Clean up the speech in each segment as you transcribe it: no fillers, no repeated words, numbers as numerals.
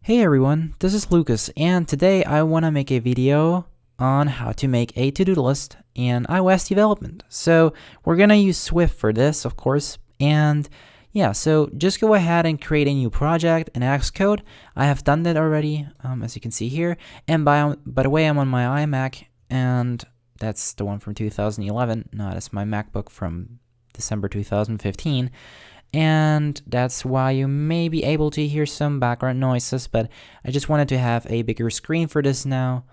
Hey everyone, this is Lucas, and today I want to make a video on how to make a to-do list in iOS development. So we're going to use Swift for this, of course, and yeah, so just go ahead and create a new project in Xcode. I have done that already, as you can see here, and by the way, I'm on my iMac, and that's the one from 2011, not as my MacBook from December 2015. And that's why you may be able to hear some background noises, but I just wanted to have a bigger screen for this now.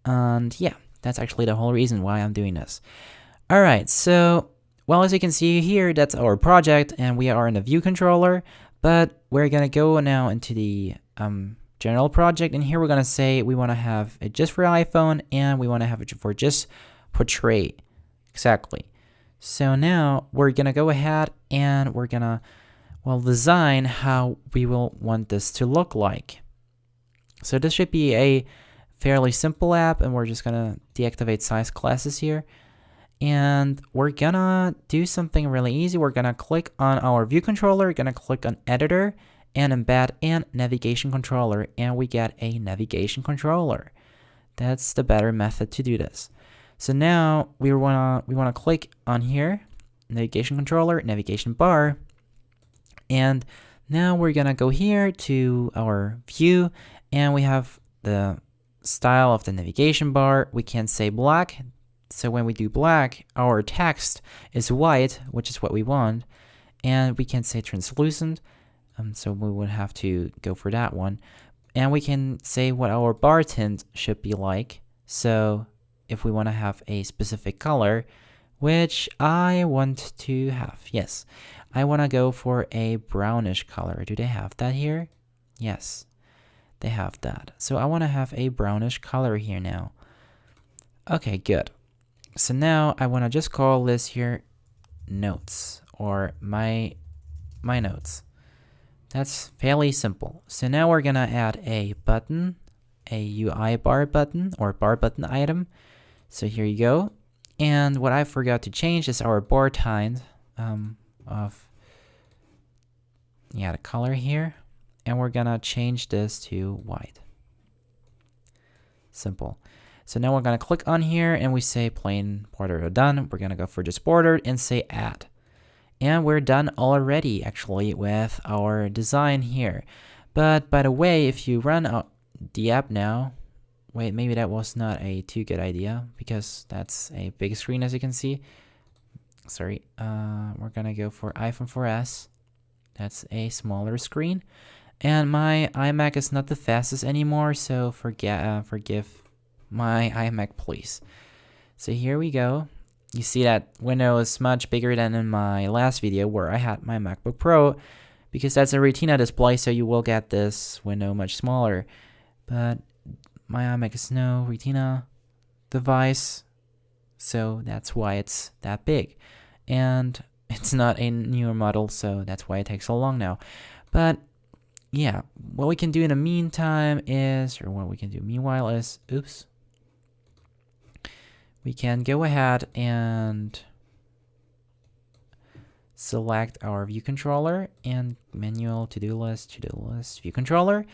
And yeah, that's actually the whole reason why I'm doing this. Alright, so, well, as you can see here, that's our project, and we are in the view controller, but we're gonna go now into the general project, and here we're gonna say we wanna have it just for iPhone, and we wanna have it for just portrait. Exactly. So now we're gonna go ahead and we're gonna, well, design how we will want this to look like. So this should be a fairly simple app, and we're just gonna deactivate size classes here. And we're gonna do something really easy. We're gonna click on our view controller, gonna click on editor and embed and navigation controller, and we get a navigation controller. That's the better method to do this. So now we wanna click on here, navigation controller, navigation bar, and now we're gonna go here to our view, and we have the style of the navigation bar. We can say black, so when we do black, our text is white, which is what we want, and we can say translucent, so we would have to go for that one, and we can say what our bar tint should be like. So if we want to have a specific color, which I want to have, yes, I want to go for a brownish color. Do they have that here? Yes, they have that. So I want to have a brownish color here now. Okay, good. So now I want to just call this here notes, or my notes. That's fairly simple. So now we're gonna add a button, a UI bar button or bar button item. So here you go. And what I forgot to change is our bar tint of the color here. And we're gonna change this to white. Simple. So now we're gonna click on here and we say plain border or done. We're gonna go for just bordered and say add. And we're done already actually with our design here. But by the way, if you run the app now, wait, maybe that was not a too good idea because that's a big screen, as you can see. Sorry, we're gonna go for iPhone 4S. That's a smaller screen. And my iMac is not the fastest anymore, so forgive my iMac, please. So here we go. You see that window is much bigger than in my last video where I had my MacBook Pro, because that's a Retina display, so you will get this window much smaller. But my iMac is no Retina device, so that's why it's that big. And it's not a newer model, so that's why it takes so long now. But yeah, what we can do in the meantime is, or what we can do meanwhile is, oops, we can go ahead and select our view controller and manual to-do list, view controller.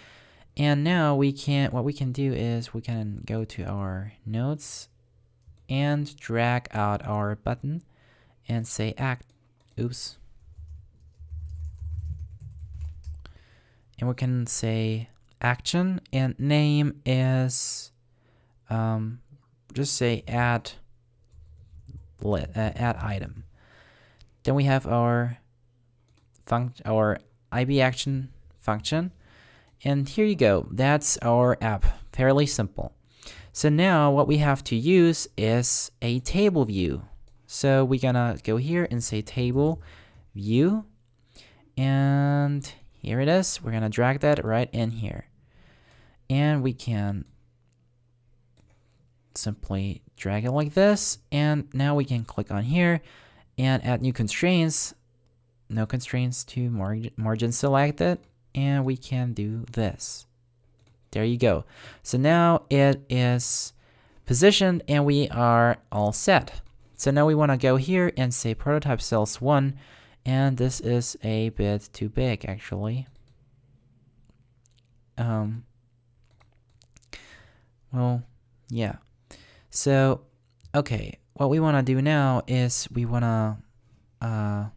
And now what we can do is we can go to our notes and drag out our button and say oops. And we can say action, and name is, just say add item. Then we have our IB action function. And here you go, that's our app, fairly simple. So now what we have to use is a table view. So we're gonna go here and say table view, and here it is. We're gonna drag that right in here. And we can simply drag it like this, and now we can click on here and add new constraints. No constraints to margin selected. And we can do this. There you go. So now it is positioned and we are all set. So now we want to go here and say prototype cells 1, and this is a bit too big actually. Well, yeah. So, okay, what we want to do now is we want to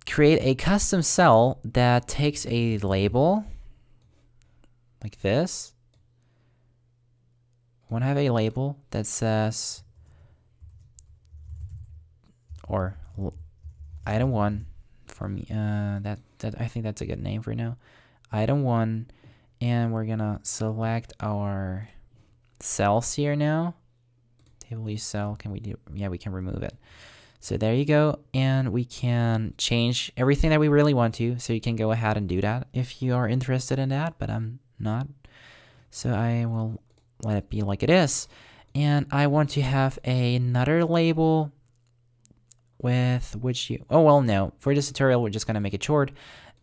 create a custom cell that takes a label like this. We want to have a label that says, or item 1 for me. That I think that's a good name for now. Item 1, and we're gonna select our cells here now. Table view cell. Can we do? Yeah, we can remove it. So there you go, and we can change everything that we really want to. So you can go ahead and do that if you are interested in that, but I'm not. So I will let it be like it is. And I want to have another label with which you, oh well, no, for this tutorial we're just gonna make it short.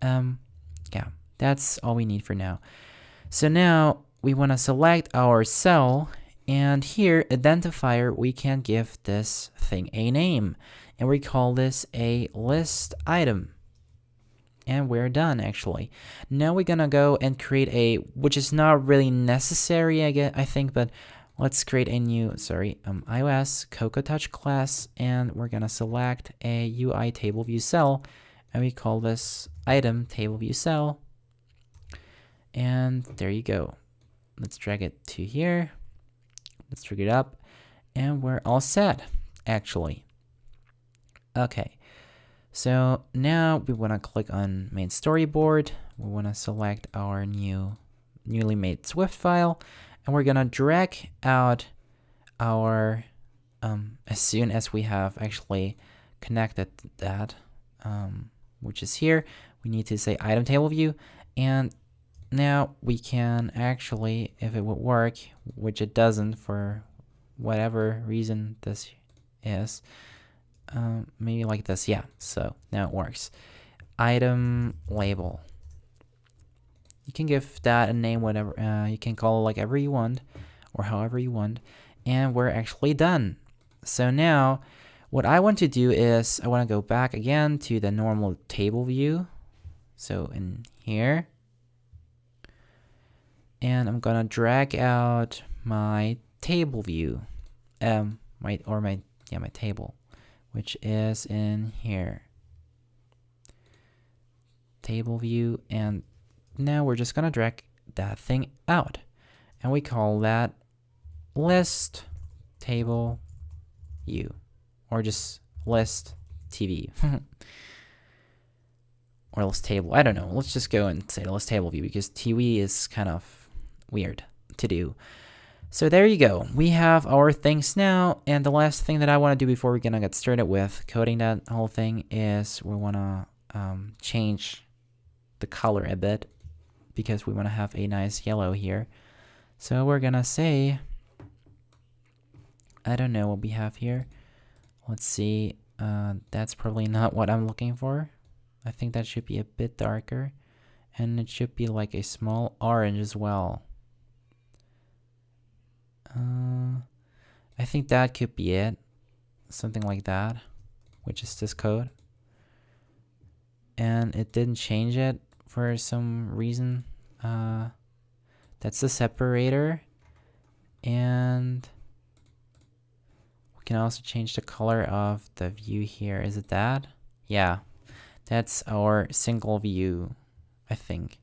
Yeah, that's all we need for now. So now we want to select our cell, and here identifier, we can give this thing a name, and we call this a list item. And we're done, actually. Now we're gonna go and create a, which is not really necessary, I think, but let's create a new, iOS Cocoa Touch class, and we're gonna select a UI table view cell, and we call this item table view cell. And there you go. Let's drag it to here. Let's drag it up, and we're all set, actually. Okay. So now we want to click on main storyboard. We want to select our newly made Swift file, and we're gonna drag out our as soon as we have actually connected that, which is here. We need to say item table view, and now we can actually, if it would work, which it doesn't for whatever reason this is. Maybe like this, yeah. So now it works. Item label. You can give that a name, whatever. You can call it like ever you want, or however you want. And we're actually done. So now, what I want to do is I want to go back again to the normal table view. So in here, and I'm gonna drag out my table view, my table, which is in here. Table view, and now we're just gonna drag that thing out, and we call that list table view, or just list TV, or list table. I don't know. Let's just go and say list table view because TV is kind of weird to do. So there you go. We have our things now, and the last thing that I want to do before we're gonna get started with coding that whole thing is we want to change the color a bit because we want to have a nice yellow here. So we're gonna say, I don't know what we have here. Let's see. That's probably not what I'm looking for. I think that should be a bit darker, and it should be like a small orange as well. I think that could be it. Something like that, which is this code. And it didn't change it for some reason. That's the separator. And we can also change the color of the view here. Is it that? Yeah, that's our single view, I think.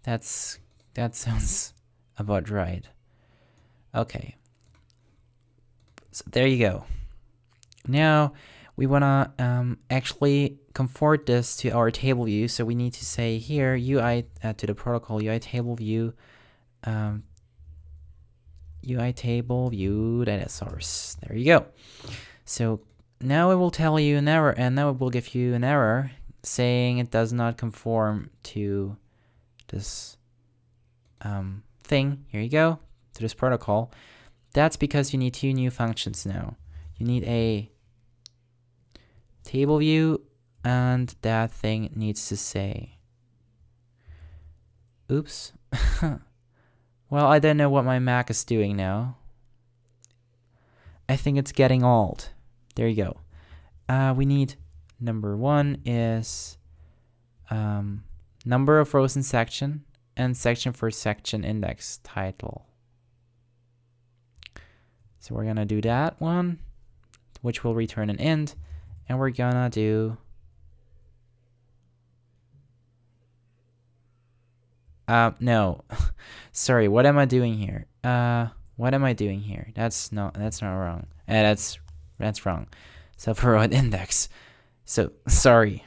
That sounds about right. Okay, so there you go. Now we want to actually convert this to our table view. So we need to say here UI to the protocol UI table view, UI table view data source. There you go. So now it will tell you an error, and now it will give you an error saying it does not conform to this thing. Here you go, to this protocol. That's because you need two new functions now. You need a table view, and that thing needs to say, oops. Well, I don't know what my Mac is doing now. I think it's getting old. There you go. We need number one is number of rows in section, and section for section index title. So we're gonna do that one, which will return an int, and we're gonna do no. Sorry, what am I doing here? What am I doing here? That's not wrong. That's wrong. So for an index. So sorry.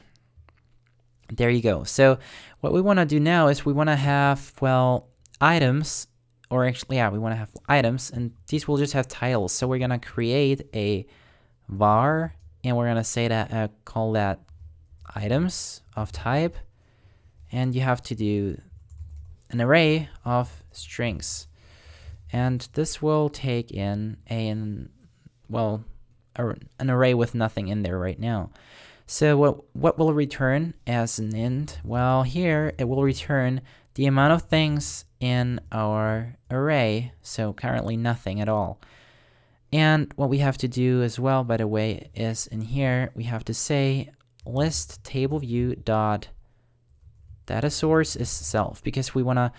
There you go. So what we want to do now is we want to have, well, items, or actually, yeah, we want to have items, and these will just have titles. So we're gonna create a var, and we're gonna say that call that items of type, and you have to do an array of strings, and this will take in an array with nothing in there right now. So what will return as an int? Well, here it will return the amount of things in our array, so currently nothing at all. And what we have to do as well, by the way, is in here we have to say list table view dot data source is self, because we want to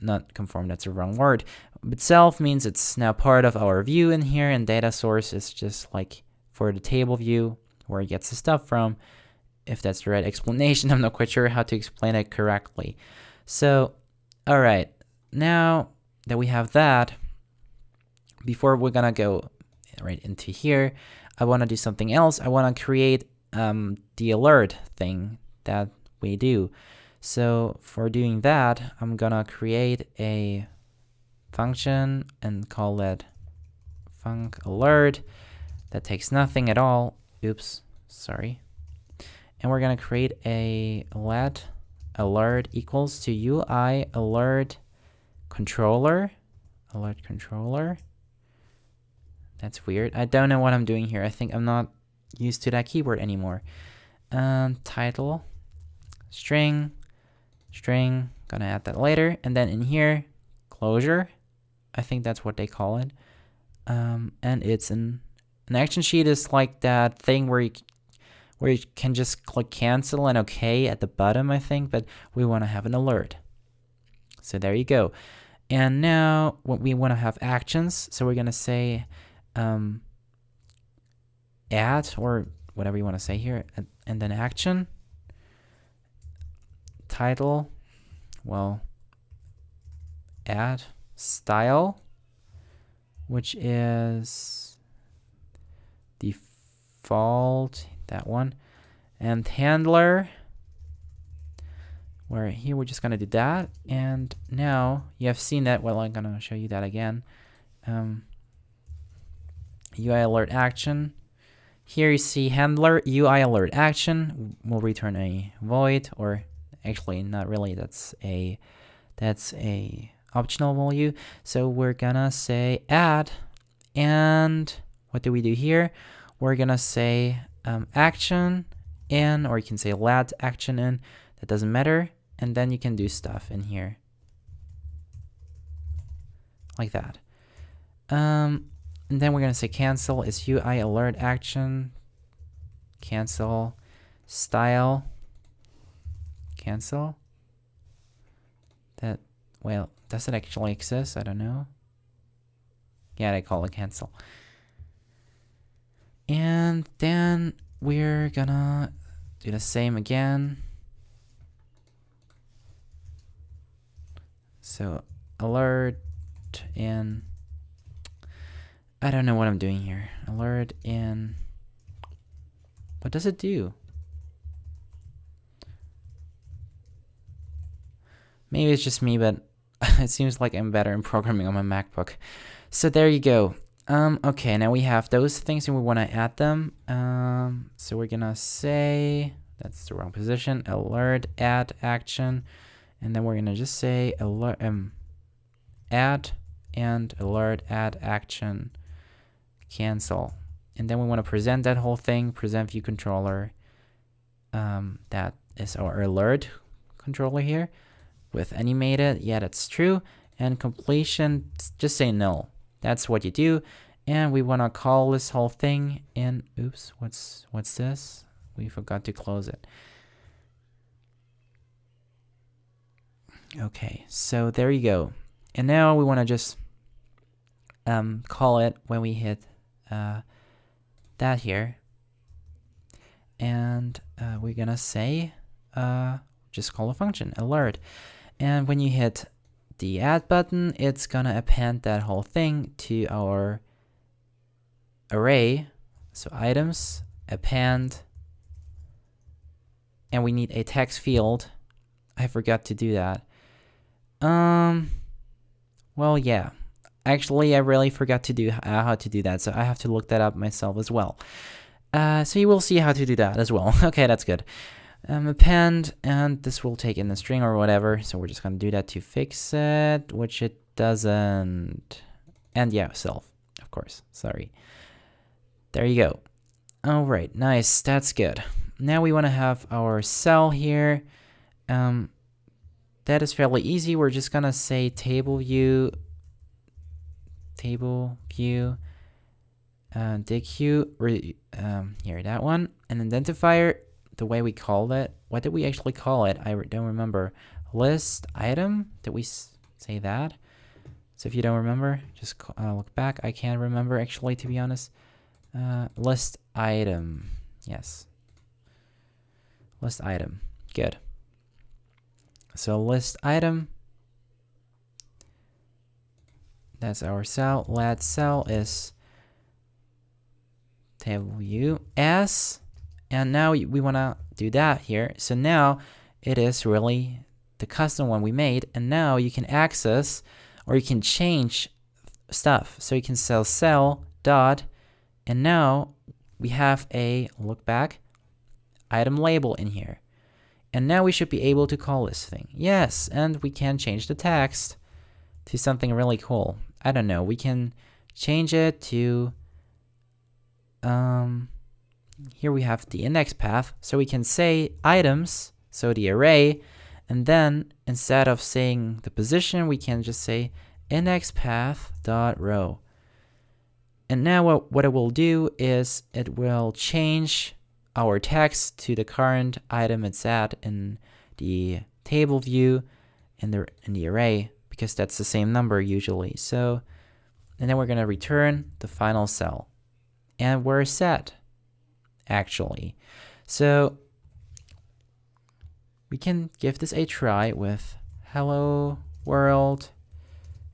not conform, that's the wrong word, but self means it's now part of our view in here, and data source is just like for the table view where it gets the stuff from. If that's the right explanation, I'm not quite sure how to explain it correctly. So, all right, now that we have that, before we're gonna go right into here, I want to do something else. I want to create the alert thing that we do. So for doing that, I'm gonna create a function and call it func alert that takes nothing at all. Oops, sorry. And we're gonna create a let alert equals to UI alert controller. Alert controller. That's weird. I don't know what I'm doing here. I think I'm not used to that keyboard anymore. Title, string, gonna add that later. And then in here, closure. I think that's what they call it. And it's an action sheet is like that thing where you can just click cancel and OK at the bottom, I think, but we want to have an alert. So there you go. And now what we want to have actions. So we're going to say add, or whatever you want to say here, and then action. Title, well, add style, which is default, that one, and handler, where here we're just going to do that. And now you have seen that. Well, I'm going to show you that again. UI alert action. Here you see handler UI alert action will return a void, or actually not really, that's a optional value. So we're gonna say add, and what do we do here? We're gonna say action in, or you can say let action in, that doesn't matter, and then you can do stuff in here like that. And then we're gonna say cancel is UI alert action, cancel style, cancel. That, well, does it actually exist? I don't know. Yeah, they call it cancel. And then we're gonna do the same again. So alert in, I don't know what I'm doing here. Alert in, what does it do? Maybe it's just me, but it seems like I'm better in programming on my MacBook. So there you go. Okay, now we have those things and we want to add them. So we're gonna say, that's the wrong position, alert add action, and then we're gonna just say alert add and alert add action cancel. And then we want to present that whole thing, present view controller. That is our alert controller here with animated. Yeah, that's true. And completion, just say null. That's what you do. And we want to call this whole thing in, oops, what's this? We forgot to close it. Okay, so there you go. And now we want to just call it when we hit that here. And we're gonna say just call a function alert. And when you hit the add button, it's gonna append that whole thing to our array. So items, append, and we need a text field. I forgot to do that. Well, yeah. Actually, I really forgot to do how to do that, so I have to look that up myself as well. So you will see how to do that as well. Okay, that's good. Append, and this will take in the string or whatever, so we're just gonna do that to fix it, which it doesn't. And yeah, self, of course, sorry. There you go. All right, nice, that's good. Now we want to have our cell here. That is fairly easy. We're just gonna say table view, DQ, here, that one, an identifier, the way we called it. What did we actually call it? I don't remember. List item, did we say that? So if you don't remember, just look back. I can't remember actually, to be honest. List item, yes. List item, good. So list item, that's our cell. Let cell is table view s, and now we want to do that here. So now it is really the custom one we made, and now you can access or you can change stuff. So you can cell dot, and now we have a look back item label in here. And now we should be able to call this thing. Yes, and we can change the text to something really cool. I don't know, we can change it to, here we have the index path, so we can say items, so the array, and then instead of saying the position, we can just say index path dot row. And now what it will do is it will change our text to the current item it's at in the table view in the array, because that's the same number usually. So, and then we're gonna return the final cell, and we're set actually. So we can give this a try with hello world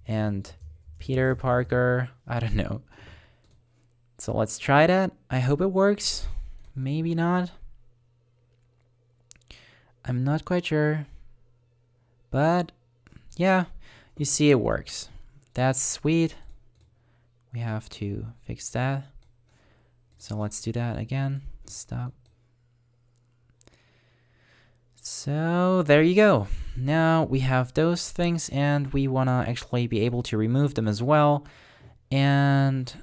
and Peter Parker. I don't know. So let's try that. I hope it works. Maybe not. I'm not quite sure. But yeah, you see it works. That's sweet. We have to fix that. So let's do that again. Stop. So there you go. Now we have those things, and we want to actually be able to remove them as well. And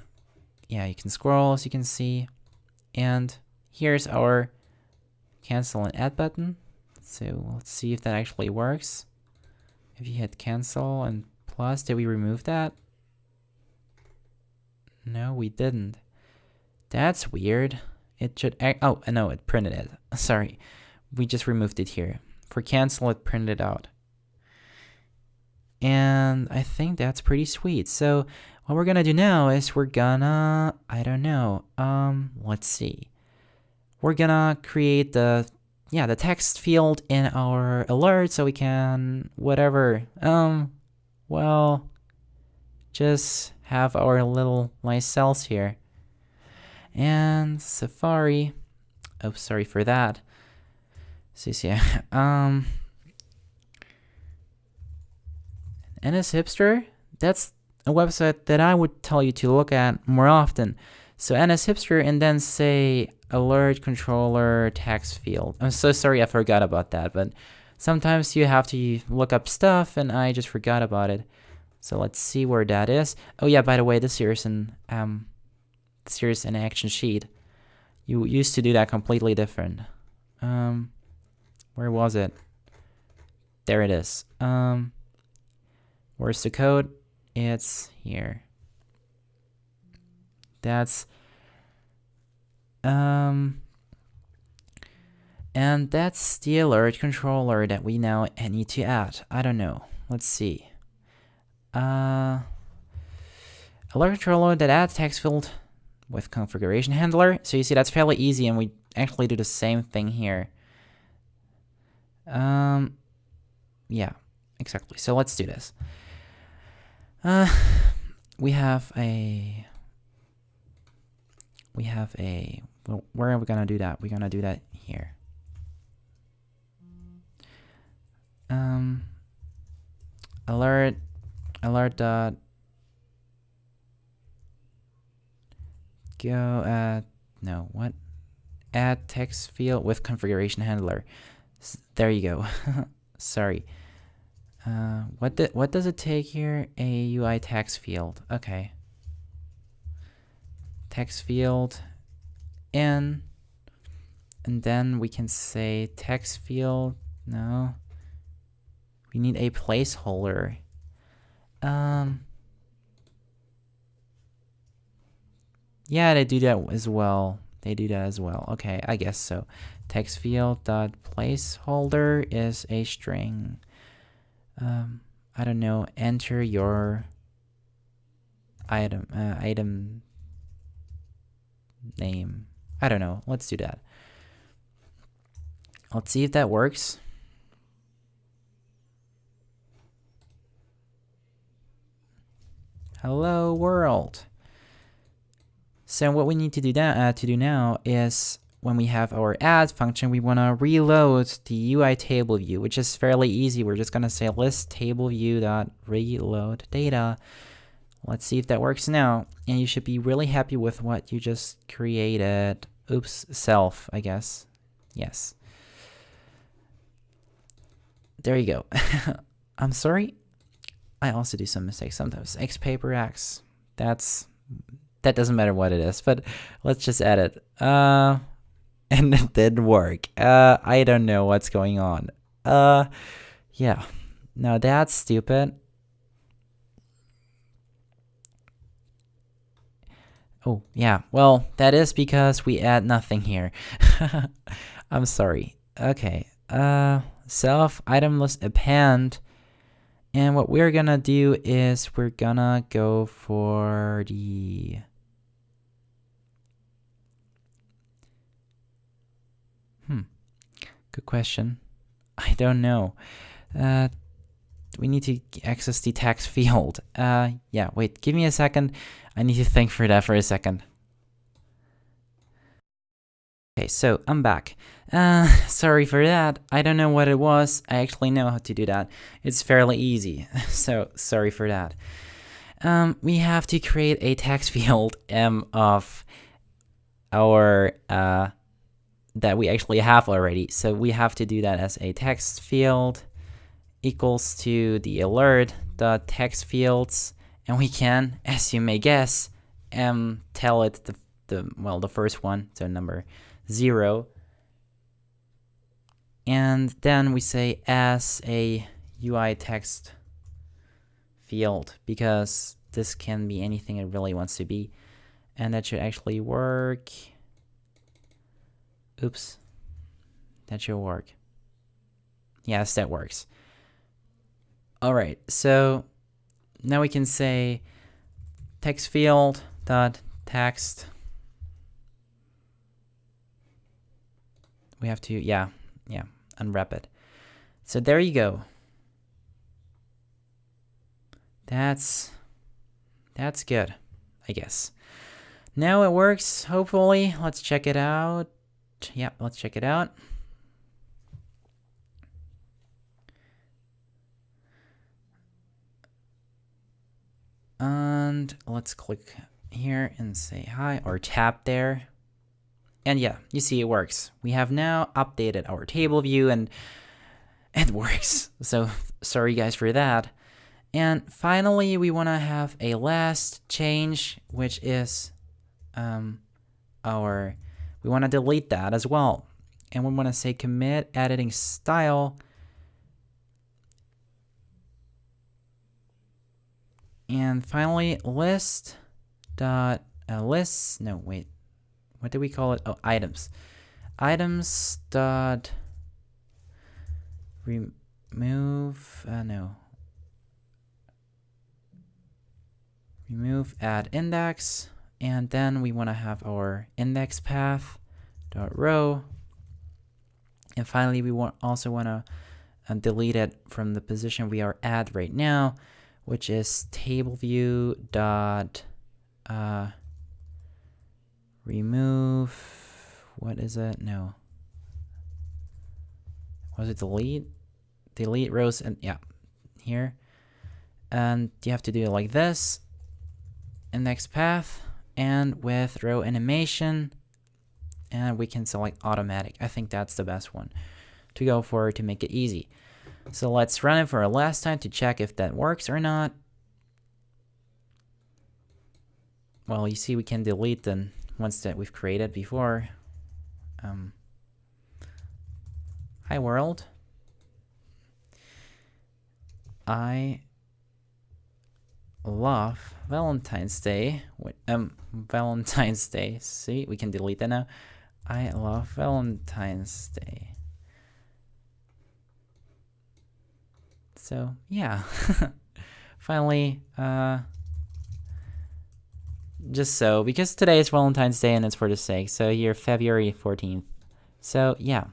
yeah, you can scroll, as you can see. And here's our cancel and add button. So let's see if that actually works. If you hit cancel and plus, did we remove that? No, we didn't. That's weird. It should, oh, no, it printed it. Sorry, we just removed it here. For cancel, it printed out. And I think that's pretty sweet. So what we're gonna do now is we're gonna, I don't know, let's see. We're gonna create the text field in our alert so we can, whatever, well, just have our little nice cells here. And Safari, oh, sorry for that. So yeah, NS Hipster, that's a website that I would tell you to look at more often. So NS Hipster, and then say alert controller text field. I'm so sorry I forgot about that, but sometimes you have to look up stuff and I just forgot about it. So let's see where that is. Oh yeah, by the way, this here's an action sheet. You used to do that completely different. Where was it? There it is. Where's the code? It's here. That's And that's the alert controller that we now need to add. I don't know. Let's see. Alert controller that adds text field with configuration handler. So you see that's fairly easy, and we actually do the same thing here. Yeah, exactly. So let's do this. We have a, well, where are we gonna do that? We're gonna do that here. Alert dot go at, no, what? Add text field with configuration handler. There you go. Sorry. What does it take here? A UI text field. Okay. Text field in, and then we can say text field. No. We need a placeholder. Yeah, they do that as well. Okay, I guess so. Text field dot placeholder is a string. I don't know. Enter your item name. I don't know. Let's do that. Let's see if that works. Hello world. So what we need to do now is, when we have our add function, we want to reload the UI table view, which is fairly easy. We're just going to say list table view dot reload data. Let's see if that works now. And you should be really happy with what you just created. Oops, self, I guess. Yes. There you go. I'm sorry. I also do some mistakes sometimes. X paper X. That doesn't matter what it is, but let's just add it. And it didn't work. I don't know what's going on. Yeah. Now that's stupid. Oh, yeah. Well, that is because we add nothing here. I'm sorry. Okay. Self item list append. And what we're gonna do is we're gonna go for the good question. I don't know. We need to access the text field. Yeah, wait, give me a second. I need to think for that for a second. Okay, so I'm back. Sorry for that. I don't know what it was. I actually know how to do that. It's fairly easy. So sorry for that. We have to create a text field of our that we actually have already. So we have to do that as a text field equals to the alert dot text fields, and we can, as you may guess, tell it the first one, so number 0, and then we say as a UI text field, because this can be anything it really wants to be, and that should actually work. Oops, that should work. Yes, that works. All right, so now we can say text field dot text. We have to, yeah, unwrap it. So there you go. That's good, I guess. Now it works, hopefully. Let's check it out. Yeah, let's check it out. And let's click here and say hi, or tap there. And yeah, you see it works. We have now updated our table view and it works. So sorry guys for that. And finally, we want to have a last change, which is we want to delete that as well. And we want to say commit editing style. And finally, what do we call it? Oh, items. items dot remove remove add index, and then we want to have our index path dot row, and finally we also want to delete it from the position we are at right now, which is table view dot remove, what is it? No, was it delete rows? And yeah, here, and you have to do it like this, index path, and with row animation, and we can select automatic. I think that's the best one to go for to make it easy. So let's run it for a last time to check if that works or not. Well, you see we can delete the ones that we've created before. Hi world. I love Valentine's Day. Valentine's Day. See, we can delete that now. I love Valentine's Day. So yeah, finally, just so, because today is Valentine's Day and it's for the sake. So here, February 14th. So yeah,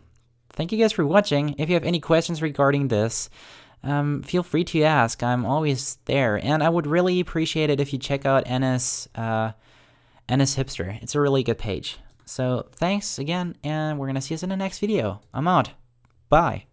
thank you guys for watching. If you have any questions regarding this, feel free to ask. I'm always there, and I would really appreciate it if you check out Ennis Hipster. It's a really good page. So thanks again, and we're gonna see us in the next video. I'm out. Bye.